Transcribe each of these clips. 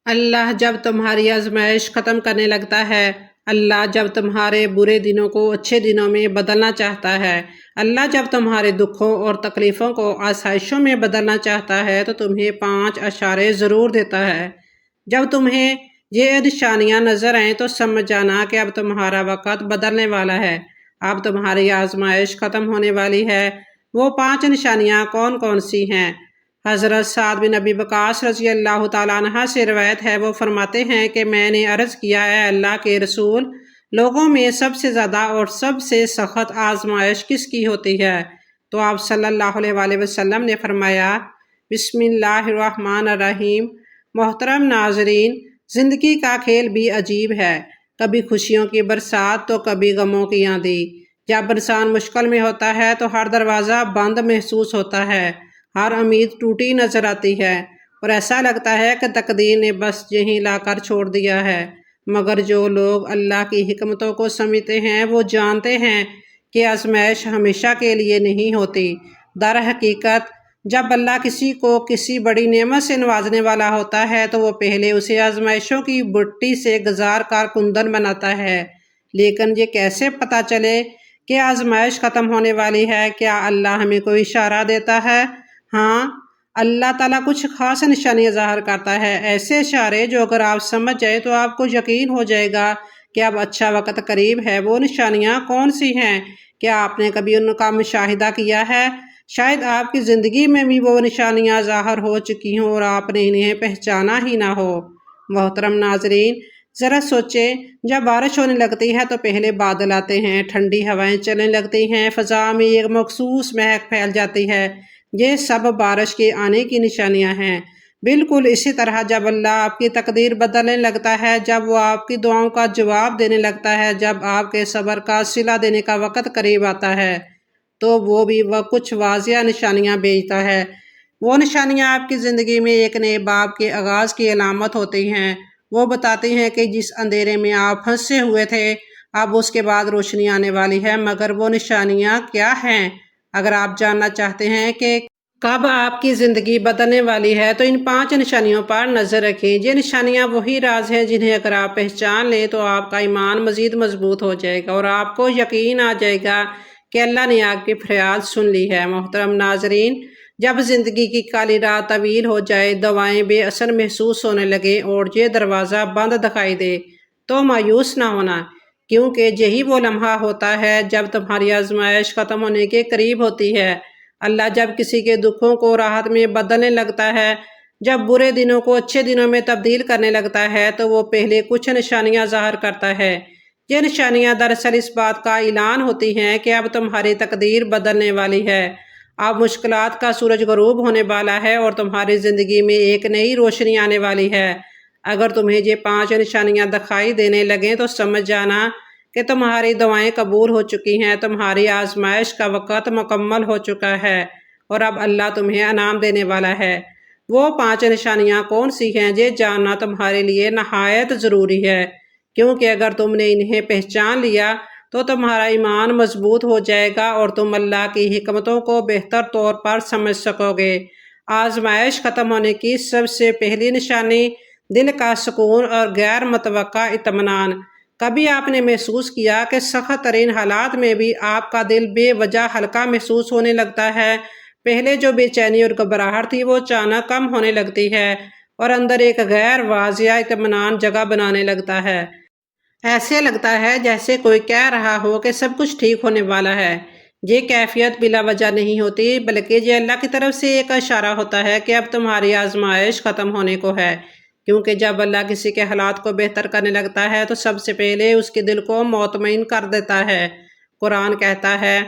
اللہ جب تمہاری آزمائش ختم کرنے لگتا ہے، اللہ جب تمہارے برے دنوں کو اچھے دنوں میں بدلنا چاہتا ہے، اللہ جب تمہارے دکھوں اور تکلیفوں کو آسائشوں میں بدلنا چاہتا ہے تو تمہیں 5 اشارے ضرور دیتا ہے۔ جب تمہیں یہ نشانیاں نظر آئیں تو سمجھ جانا کہ اب تمہارا وقت بدلنے والا ہے، اب تمہاری آزمائش ختم ہونے والی ہے۔ وہ 5 نشانیاں کون کون سی ہیں؟ حضرت سعد بن ابی وقاص رضی اللہ تعالیٰ عنہ سے روایت ہے، وہ فرماتے ہیں کہ میں نے عرض کیا، اے اللہ کے رسول، لوگوں میں سب سے زیادہ اور سب سے سخت آزمائش کس کی ہوتی ہے؟ تو آپ صلی اللہ علیہ وآلہ وسلم نے فرمایا، بسم اللہ الرحمن الرحیم۔ محترم ناظرین، زندگی کا کھیل بھی عجیب ہے، کبھی خوشیوں کی برسات تو کبھی غموں کی آندھی۔ جب انسان مشکل میں ہوتا ہے تو ہر دروازہ بند محسوس ہوتا ہے، ہر امید ٹوٹی نظر آتی ہے اور ایسا لگتا ہے کہ تقدیر نے بس یہیں لا کر چھوڑ دیا ہے۔ مگر جو لوگ اللہ کی حکمتوں کو سمجھتے ہیں وہ جانتے ہیں کہ آزمائش ہمیشہ کے لیے نہیں ہوتی۔ در حقیقت جب اللہ کسی کو کسی بڑی نعمت سے نوازنے والا ہوتا ہے تو وہ پہلے اسے آزمائشوں کی بٹی سے گزار کر کندن بناتا ہے۔ لیکن یہ کیسے پتہ چلے کہ آزمائش ختم ہونے والی ہے؟ کیا اللہ ہمیں کوئی اشارہ دیتا ہے؟ ہاں، اللہ تعالیٰ کچھ خاص نشانیاں ظاہر کرتا ہے، ایسے اشارے جو اگر آپ سمجھ جائیں تو آپ کو یقین ہو جائے گا کہ اب اچھا وقت قریب ہے۔ وہ نشانیاں کون سی ہیں؟ کیا آپ نے کبھی ان کا مشاہدہ کیا ہے؟ شاید آپ کی زندگی میں بھی وہ نشانیاں ظاہر ہو چکی ہوں اور آپ نے انہیں پہچانا ہی نہ ہو۔ محترم ناظرین، ذرا سوچیں، جب بارش ہونے لگتی ہے تو پہلے بادل آتے ہیں، ٹھنڈی ہوائیں چلنے لگتی ہیں، فضا میں ایک مخصوص مہک پھیل جاتی ہے۔ یہ سب بارش کے آنے کی نشانیاں ہیں۔ بالکل اسی طرح جب اللہ آپ کی تقدیر بدلنے لگتا ہے، جب وہ آپ کی دعاؤں کا جواب دینے لگتا ہے، جب آپ کے صبر کا صلہ دینے کا وقت قریب آتا ہے تو وہ کچھ واضح نشانیاں بھیجتا ہے۔ وہ نشانیاں آپ کی زندگی میں ایک نئے باب کے آغاز کی علامت ہوتی ہیں۔ وہ بتاتی ہیں کہ جس اندھیرے میں آپ پھنسے ہوئے تھے اب اس کے بعد روشنی آنے والی ہے۔ مگر وہ نشانیاں کیا ہیں؟ اگر آپ جاننا چاہتے ہیں کہ کب آپ کی زندگی بدلنے والی ہے تو ان 5 نشانیوں پر نظر رکھیں۔ یہ نشانیاں وہی راز ہیں جنہیں اگر آپ پہچان لیں تو آپ کا ایمان مزید مضبوط ہو جائے گا اور آپ کو یقین آ جائے گا کہ اللہ نے آپ کی فریاد سن لی ہے۔ محترم ناظرین، جب زندگی کی کالی رات طویل ہو جائے، دوائیں بے اثر محسوس ہونے لگیں اور یہ دروازہ بند دکھائی دے تو مایوس نہ ہونا، کیونکہ یہی وہ لمحہ ہوتا ہے جب تمہاری آزمائش ختم ہونے کے قریب ہوتی ہے۔ اللہ جب کسی کے دکھوں کو راحت میں بدلنے لگتا ہے، جب برے دنوں کو اچھے دنوں میں تبدیل کرنے لگتا ہے تو وہ پہلے کچھ نشانیاں ظاہر کرتا ہے۔ یہ نشانیاں دراصل اس بات کا اعلان ہوتی ہیں کہ اب تمہاری تقدیر بدلنے والی ہے، اب مشکلات کا سورج غروب ہونے والا ہے اور تمہاری زندگی میں ایک نئی روشنی آنے والی ہے۔ اگر تمہیں یہ 5 نشانیاں دکھائی دینے لگیں تو سمجھ جانا کہ تمہاری دعائیں قبول ہو چکی ہیں، تمہاری آزمائش کا وقت مکمل ہو چکا ہے اور اب اللہ تمہیں انعام دینے والا ہے۔ وہ 5 نشانیاں کون سی ہیں؟ یہ جاننا تمہارے لیے نہایت ضروری ہے، کیونکہ اگر تم نے انہیں پہچان لیا تو تمہارا ایمان مضبوط ہو جائے گا اور تم اللہ کی حکمتوں کو بہتر طور پر سمجھ سکو گے۔ آزمائش ختم ہونے کی سب سے پہلی نشانی دل کا سکون اور غیر متوقع اطمینان۔ کبھی آپ نے محسوس کیا کہ سخت ترین حالات میں بھی آپ کا دل بے وجہ ہلکا محسوس ہونے لگتا ہے؟ پہلے جو بے چینی اور گھبراہٹ تھی وہ اچانک کم ہونے لگتی ہے اور اندر ایک غیر واضح اطمینان جگہ بنانے لگتا ہے۔ ایسے لگتا ہے جیسے کوئی کہہ رہا ہو کہ سب کچھ ٹھیک ہونے والا ہے۔ یہ کیفیت بلا وجہ نہیں ہوتی، بلکہ یہ اللہ کی طرف سے ایک اشارہ ہوتا ہے کہ اب تمہاری آزمائش ختم ہونے کو ہے۔ کیونکہ جب اللہ کسی کے حالات کو بہتر کرنے لگتا ہے تو سب سے پہلے اس کے دل کو مطمئن کر دیتا ہے۔ قرآن کہتا ہے،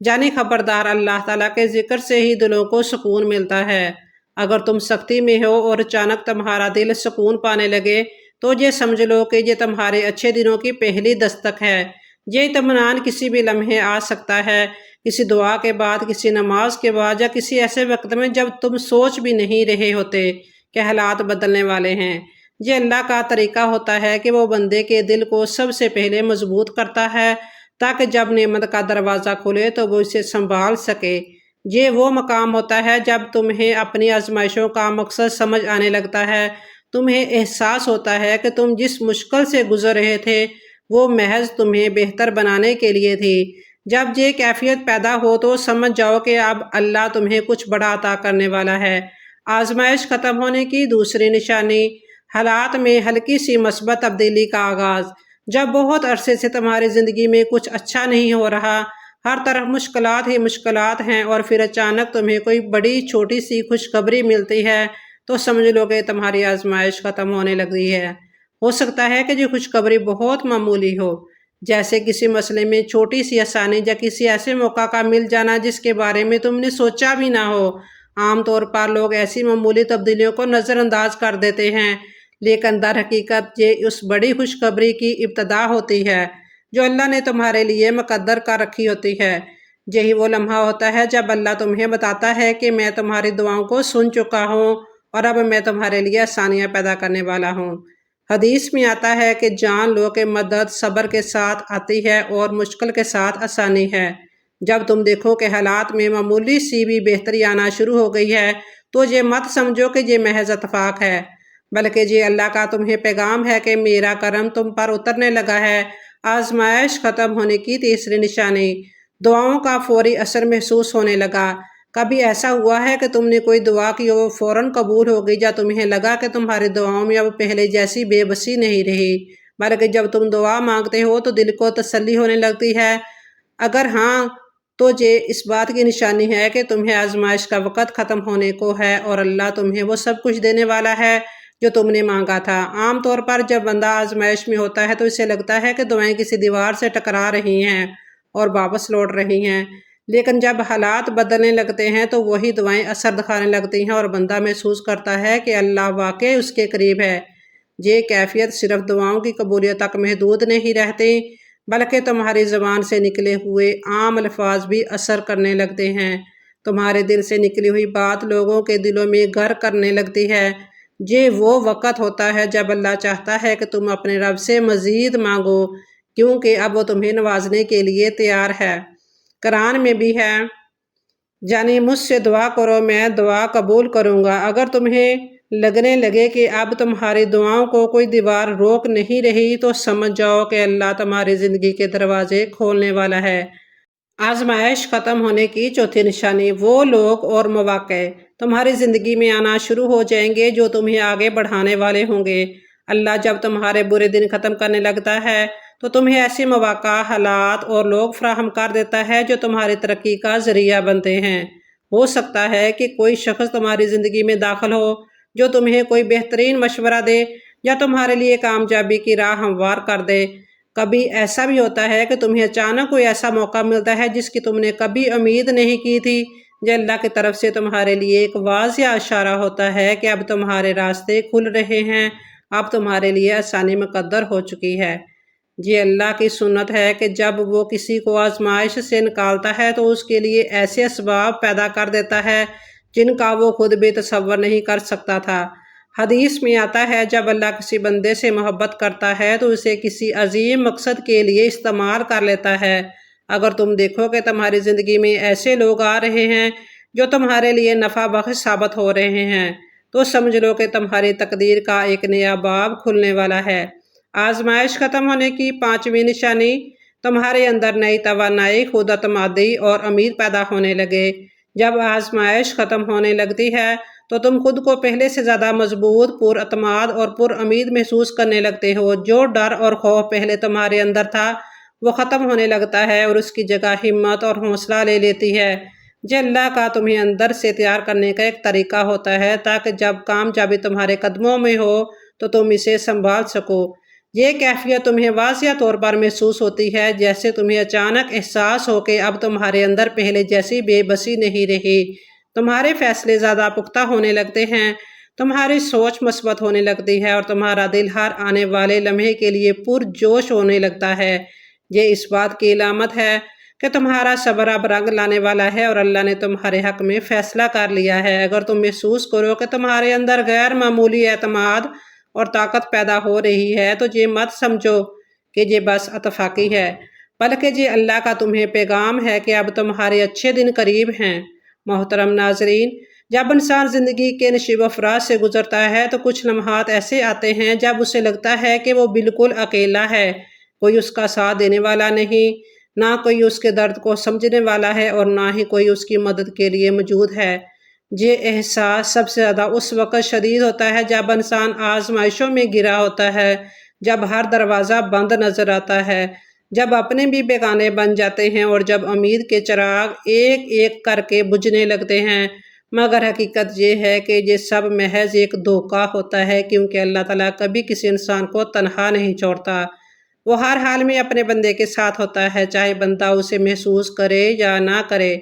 جانی خبردار، اللہ تعالیٰ کے ذکر سے ہی دلوں کو سکون ملتا ہے۔ اگر تم سختی میں ہو اور اچانک تمہارا دل سکون پانے لگے تو یہ سمجھ لو کہ یہ تمہارے اچھے دنوں کی پہلی دستک ہے۔ یہ اطمینان کسی بھی لمحے آ سکتا ہے، کسی دعا کے بعد، کسی نماز کے بعد، یا کسی ایسے وقت میں جب تم سوچ بھی نہیں رہے ہوتے کہ حالات بدلنے والے ہیں۔ یہ اللہ کا طریقہ ہوتا ہے کہ وہ بندے کے دل کو سب سے پہلے مضبوط کرتا ہے تاکہ جب نعمت کا دروازہ کھلے تو وہ اسے سنبھال سکے۔ یہ وہ مقام ہوتا ہے جب تمہیں اپنی آزمائشوں کا مقصد سمجھ آنے لگتا ہے تمہیں احساس ہوتا ہے کہ تم جس مشکل سے گزر رہے تھے وہ محض تمہیں بہتر بنانے کے لیے تھی۔ جب یہ کیفیت پیدا ہو تو سمجھ جاؤ کہ اب اللہ تمہیں کچھ بڑا عطا کرنے والا ہے۔ آزمائش ختم ہونے کی دوسری نشانی، حالات میں ہلکی سی مثبت تبدیلی کا آغاز۔ جب بہت عرصے سے تمہاری زندگی میں کچھ اچھا نہیں ہو رہا، ہر طرف مشکلات ہی مشکلات ہیں، اور پھر اچانک تمہیں کوئی بڑی چھوٹی سی خوشخبری ملتی ہے تو سمجھ لو کہ تمہاری آزمائش ختم ہونے لگی ہے۔ ہو سکتا ہے کہ یہ خوشخبری بہت معمولی ہو، جیسے کسی مسئلے میں چھوٹی سی آسانی یا کسی ایسے موقع کا مل جانا جس کے بارے میں تم نے سوچا بھی نہ ہو۔ عام طور پر لوگ ایسی معمولی تبدیلیوں کو نظر انداز کر دیتے ہیں، لیکن در حقیقت یہ اس بڑی خوشخبری کی ابتدا ہوتی ہے جو اللہ نے تمہارے لیے مقدر کر رکھی ہوتی ہے۔ یہی وہ لمحہ ہوتا ہے جب اللہ تمہیں بتاتا ہے کہ میں تمہاری دعاؤں کو سن چکا ہوں اور اب میں تمہارے لیے آسانیاں پیدا کرنے والا ہوں۔ حدیث میں آتا ہے کہ جان لو کہ مدد صبر کے ساتھ آتی ہے اور مشکل کے ساتھ آسانی ہے۔ جب تم دیکھو کہ حالات میں معمولی سی بھی بہتری آنا شروع ہو گئی ہے تو یہ مت سمجھو کہ یہ محض اتفاق ہے، بلکہ یہ اللہ کا تمہیں پیغام ہے کہ میرا کرم تم پر اترنے لگا ہے۔ آزمائش ختم ہونے کی تیسری نشانی، دعاؤں کا فوری اثر محسوس ہونے لگا۔ کبھی ایسا ہوا ہے کہ تم نے کوئی دعا کی اور فوراً قبول ہو گئی، یا تمہیں لگا کہ تمہاری دعاؤں میں اب پہلے جیسی بے بسی نہیں رہی، بلکہ جب تم دعا مانگتے ہو تو دل کو تسلی ہونے لگتی ہے؟ اگر ہاں تو یہ اس بات کی نشانی ہے کہ تمہیں آزمائش کا وقت ختم ہونے کو ہے اور اللہ تمہیں وہ سب کچھ دینے والا ہے جو تم نے مانگا تھا۔ عام طور پر جب بندہ آزمائش میں ہوتا ہے تو اسے لگتا ہے کہ دعائیں کسی دیوار سے ٹکرا رہی ہیں اور واپس لوٹ رہی ہیں، لیکن جب حالات بدلنے لگتے ہیں تو وہی دعائیں اثر دکھانے لگتی ہیں اور بندہ محسوس کرتا ہے کہ اللہ واقعی اس کے قریب ہے۔ یہ کیفیت صرف دعاؤں کی قبولیت تک محدود نہیں رہتی، بلکہ تمہاری زبان سے نکلے ہوئے عام الفاظ بھی اثر کرنے لگتے ہیں۔ تمہارے دل سے نکلی ہوئی بات لوگوں کے دلوں میں گھر کرنے لگتی ہے۔ یہ وہ وقت ہوتا ہے جب اللہ چاہتا ہے کہ تم اپنے رب سے مزید مانگو، کیونکہ اب وہ تمہیں نوازنے کے لیے تیار ہے۔ قرآن میں بھی ہے، یعنی مجھ سے دعا کرو میں دعا قبول کروں گا۔ اگر تمہیں لگنے لگے کہ اب تمہاری دعاؤں کو کوئی دیوار روک نہیں رہی تو سمجھ جاؤ کہ اللہ تمہاری زندگی کے دروازے کھولنے والا ہے۔ آزمائش ختم ہونے کی چوتھی نشانی، وہ لوگ اور مواقع تمہاری زندگی میں آنا شروع ہو جائیں گے جو تمہیں آگے بڑھانے والے ہوں گے۔ اللہ جب تمہارے برے دن ختم کرنے لگتا ہے تو تمہیں ایسے مواقع، حالات اور لوگ فراہم کر دیتا ہے جو تمہاری ترقی کا ذریعہ بنتے ہیں۔ ہو سکتا ہے کہ کوئی شخص تمہاری زندگی میں داخل ہو جو تمہیں کوئی بہترین مشورہ دے یا تمہارے لیے کامیابی کی راہ ہموار کر دے۔ کبھی ایسا بھی ہوتا ہے کہ تمہیں اچانک کوئی ایسا موقع ملتا ہے جس کی تم نے کبھی امید نہیں کی تھی۔ یہ اللہ کی طرف سے تمہارے لیے ایک واضح اشارہ ہوتا ہے کہ اب تمہارے راستے کھل رہے ہیں، اب تمہارے لیے آسانی مقدر ہو چکی ہے۔ یہ اللہ کی سنت ہے کہ جب وہ کسی کو آزمائش سے نکالتا ہے تو اس کے لیے ایسے اسباب پیدا کر دیتا ہے جن کا وہ خود بھی تصور نہیں کر سکتا تھا۔ حدیث میں آتا ہے، جب اللہ کسی بندے سے محبت کرتا ہے تو اسے کسی عظیم مقصد کے لیے استعمال کر لیتا ہے۔ اگر تم دیکھو کہ تمہاری زندگی میں ایسے لوگ آ رہے ہیں جو تمہارے لیے نفع بخش ثابت ہو رہے ہیں تو سمجھ لو کہ تمہاری تقدیر کا ایک نیا باب کھلنے والا ہے۔ آزمائش ختم ہونے کی پانچویں نشانی، تمہارے اندر نئی توانائی، خود اعتمادی اور امید پیدا ہونے لگے۔ جب آزمائش ختم ہونے لگتی ہے تو تم خود کو پہلے سے زیادہ مضبوط، پر اعتماد اور پر امید محسوس کرنے لگتے ہو۔ جو ڈر اور خوف پہلے تمہارے اندر تھا وہ ختم ہونے لگتا ہے اور اس کی جگہ ہمت اور حوصلہ لے لیتی ہے۔ یہ اللہ کا تمہیں اندر سے تیار کرنے کا ایک طریقہ ہوتا ہے تاکہ جب کامیابی تمہارے قدموں میں ہو تو تم اسے سنبھال سکو۔ یہ کیفیت تمہیں واضح طور پر محسوس ہوتی ہے، جیسے تمہیں اچانک احساس ہو کہ اب تمہارے اندر پہلے جیسی بے بسی نہیں رہی۔ تمہارے فیصلے زیادہ پختہ ہونے لگتے ہیں، تمہاری سوچ مثبت ہونے لگتی ہے اور تمہارا دل ہر آنے والے لمحے کے لیے پرجوش ہونے لگتا ہے۔ یہ اس بات کی علامت ہے کہ تمہارا صبر اب رنگ لانے والا ہے اور اللہ نے تمہارے حق میں فیصلہ کر لیا ہے۔ اگر تم محسوس کرو کہ تمہارے اندر غیر معمولی اعتماد اور طاقت پیدا ہو رہی ہے تو یہ مت سمجھو کہ یہ بس اتفاقی ہے، بلکہ یہ اللہ کا تمہیں پیغام ہے کہ اب تمہارے اچھے دن قریب ہیں۔ محترم ناظرین، جب انسان زندگی کے نشیب و فراز سے گزرتا ہے تو کچھ لمحات ایسے آتے ہیں جب اسے لگتا ہے کہ وہ بالکل اکیلا ہے، کوئی اس کا ساتھ دینے والا نہیں، نہ کوئی اس کے درد کو سمجھنے والا ہے اور نہ ہی کوئی اس کی مدد کے لیے موجود ہے۔ یہ احساس سب سے زیادہ اس وقت شدید ہوتا ہے جب انسان آزمائشوں میں گرا ہوتا ہے، جب ہر دروازہ بند نظر آتا ہے، جب اپنے بھی بیگانے بن جاتے ہیں اور جب امید کے چراغ ایک ایک کر کے بجھنے لگتے ہیں۔ مگر حقیقت یہ ہے کہ یہ سب محض ایک دھوکہ ہوتا ہے، کیونکہ اللہ تعالیٰ کبھی کسی انسان کو تنہا نہیں چھوڑتا۔ وہ ہر حال میں اپنے بندے کے ساتھ ہوتا ہے، چاہے بندہ اسے محسوس کرے یا نہ کرے۔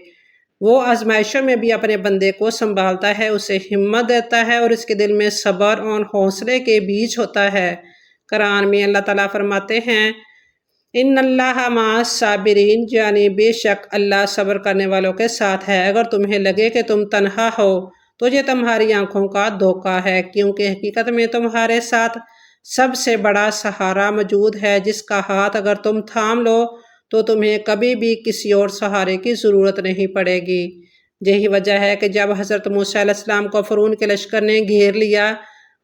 وہ آزمائشوں میں بھی اپنے بندے کو سنبھالتا ہے، اسے ہمت دیتا ہے اور اس کے دل میں صبر اور حوصلے کے بیج ہوتا ہے۔ قرآن میں اللہ تعالیٰ فرماتے ہیں، ان اللہ مع الصابرین، یعنی بے شک اللہ صبر کرنے والوں کے ساتھ ہے۔ اگر تمہیں لگے کہ تم تنہا ہو تو یہ تمہاری آنکھوں کا دھوکہ ہے، کیونکہ حقیقت میں تمہارے ساتھ سب سے بڑا سہارا موجود ہے، جس کا ہاتھ اگر تم تھام لو تو تمہیں کبھی بھی کسی اور سہارے کی ضرورت نہیں پڑے گی۔ یہی وجہ ہے کہ جب حضرت موسیٰ علیہ السلام کو فرعون کے لشکر نے گھیر لیا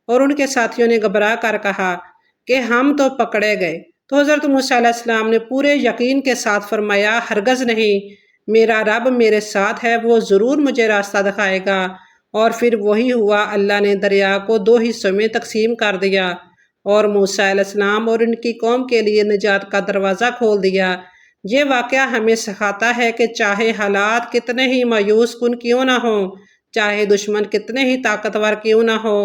اور ان کے ساتھیوں نے گھبرا کر کہا کہ ہم تو پکڑے گئے، تو حضرت موسیٰ علیہ السلام نے پورے یقین کے ساتھ فرمایا، ہرگز نہیں، میرا رب میرے ساتھ ہے، وہ ضرور مجھے راستہ دکھائے گا۔ اور پھر وہی ہوا، اللہ نے دریا کو 2 حصوں میں تقسیم کر دیا اور موسیٰ علیہ السلام اور ان کی قوم کے لیے نجات کا دروازہ کھول دیا۔ یہ واقعہ ہمیں سکھاتا ہے کہ چاہے حالات کتنے ہی مایوس کن کیوں نہ ہوں، چاہے دشمن کتنے ہی طاقتور کیوں نہ ہو،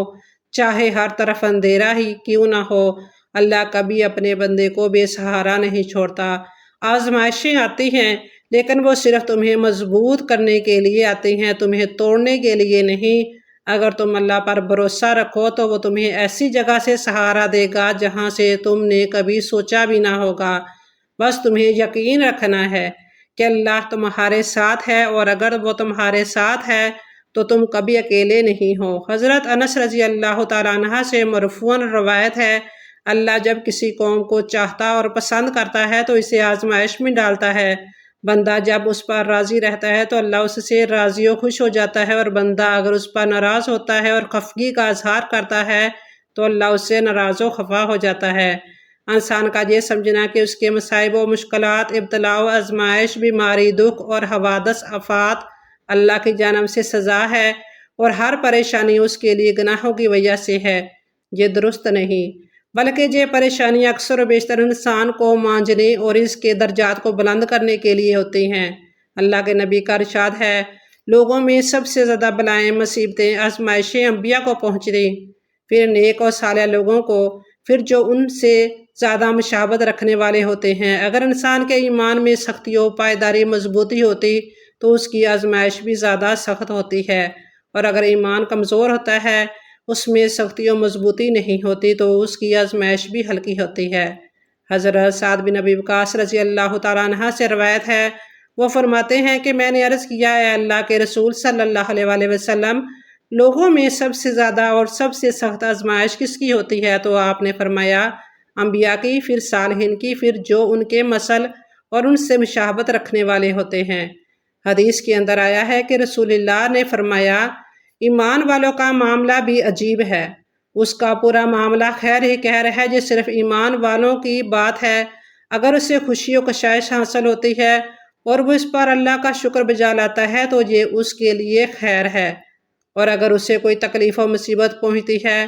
چاہے ہر طرف اندھیرا ہی کیوں نہ ہو، اللہ کبھی اپنے بندے کو بے سہارا نہیں چھوڑتا۔ آزمائشیں آتی ہیں لیکن وہ صرف تمہیں مضبوط کرنے کے لیے آتی ہیں، تمہیں توڑنے کے لیے نہیں۔ اگر تم اللہ پر بھروسہ رکھو تو وہ تمہیں ایسی جگہ سے سہارا دے گا جہاں سے تم نے کبھی سوچا بھی نہ ہوگا۔ بس تمہیں یقین رکھنا ہے کہ اللہ تمہارے ساتھ ہے، اور اگر وہ تمہارے ساتھ ہے تو تم کبھی اکیلے نہیں ہو۔ حضرت انس رضی اللہ تعالیٰ عنہ سے مرفوعاً روایت ہے، اللہ جب کسی قوم کو چاہتا اور پسند کرتا ہے تو اسے آزمائش میں ڈالتا ہے۔ بندہ جب اس پر راضی رہتا ہے تو اللہ اس سے راضی و خوش ہو جاتا ہے، اور بندہ اگر اس پر ناراض ہوتا ہے اور خفگی کا اظہار کرتا ہے تو اللہ اس سے ناراض و خفا ہو جاتا ہے۔ انسان کا یہ سمجھنا کہ اس کے مصائب و مشکلات، ابتلا و آزمائش، بیماری، دکھ اور حوادث آفات اللہ کی جانب سے سزا ہے اور ہر پریشانی اس کے لیے گناہوں کی وجہ سے ہے، یہ درست نہیں، بلکہ یہ پریشانی اکثر و بیشتر انسان کو مانجنے اور اس کے درجات کو بلند کرنے کے لیے ہوتی ہیں۔ اللہ کے نبی کا ارشاد ہے، لوگوں میں سب سے زیادہ بلائیں، مصیبتیں، آزمائشیں انبیاء کو پہنچتی، پھر نیک اور صالح لوگوں کو، پھر جو ان سے زیادہ مشابہت رکھنے والے ہوتے ہیں۔ اگر انسان کے ایمان میں سختی و پائیداری مضبوطی ہوتی تو اس کی آزمائش بھی زیادہ سخت ہوتی ہے، اور اگر ایمان کمزور ہوتا ہے، اس میں سختی و مضبوطی نہیں ہوتی، تو اس کی آزمائش بھی ہلکی ہوتی ہے۔ حضرت سعد بن ابی وقاص رضی اللہ تعالیٰ عنہ سے روایت ہے، وہ فرماتے ہیں کہ میں نے عرض کیا، اے اللہ کے رسول صلی اللہ علیہ وآلہ وسلم، لوگوں میں سب سے زیادہ اور سب سے سخت آزمائش کس کی ہوتی ہے؟ تو آپ نے فرمایا، انبیاء کی، پھر صالحین کی، پھر جو ان کے مثل اور ان سے مشابہت رکھنے والے ہوتے ہیں۔ حدیث کے اندر آیا ہے کہ رسول اللہ نے فرمایا، ایمان والوں کا معاملہ بھی عجیب ہے، اس کا پورا معاملہ خیر ہی خیر ہے، یہ صرف ایمان والوں کی بات ہے۔ اگر اسے خوشی و کشائش حاصل ہوتی ہے اور وہ اس پر اللہ کا شکر بجا لاتا ہے تو یہ اس کے لیے خیر ہے، اور اگر اسے کوئی تکلیف و مصیبت پہنچتی ہے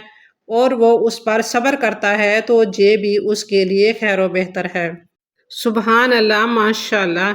اور وہ اس پر صبر کرتا ہے تو یہ بھی اس کے لیے خیر و بہتر ہے۔ سبحان اللہ، ماشاء اللہ۔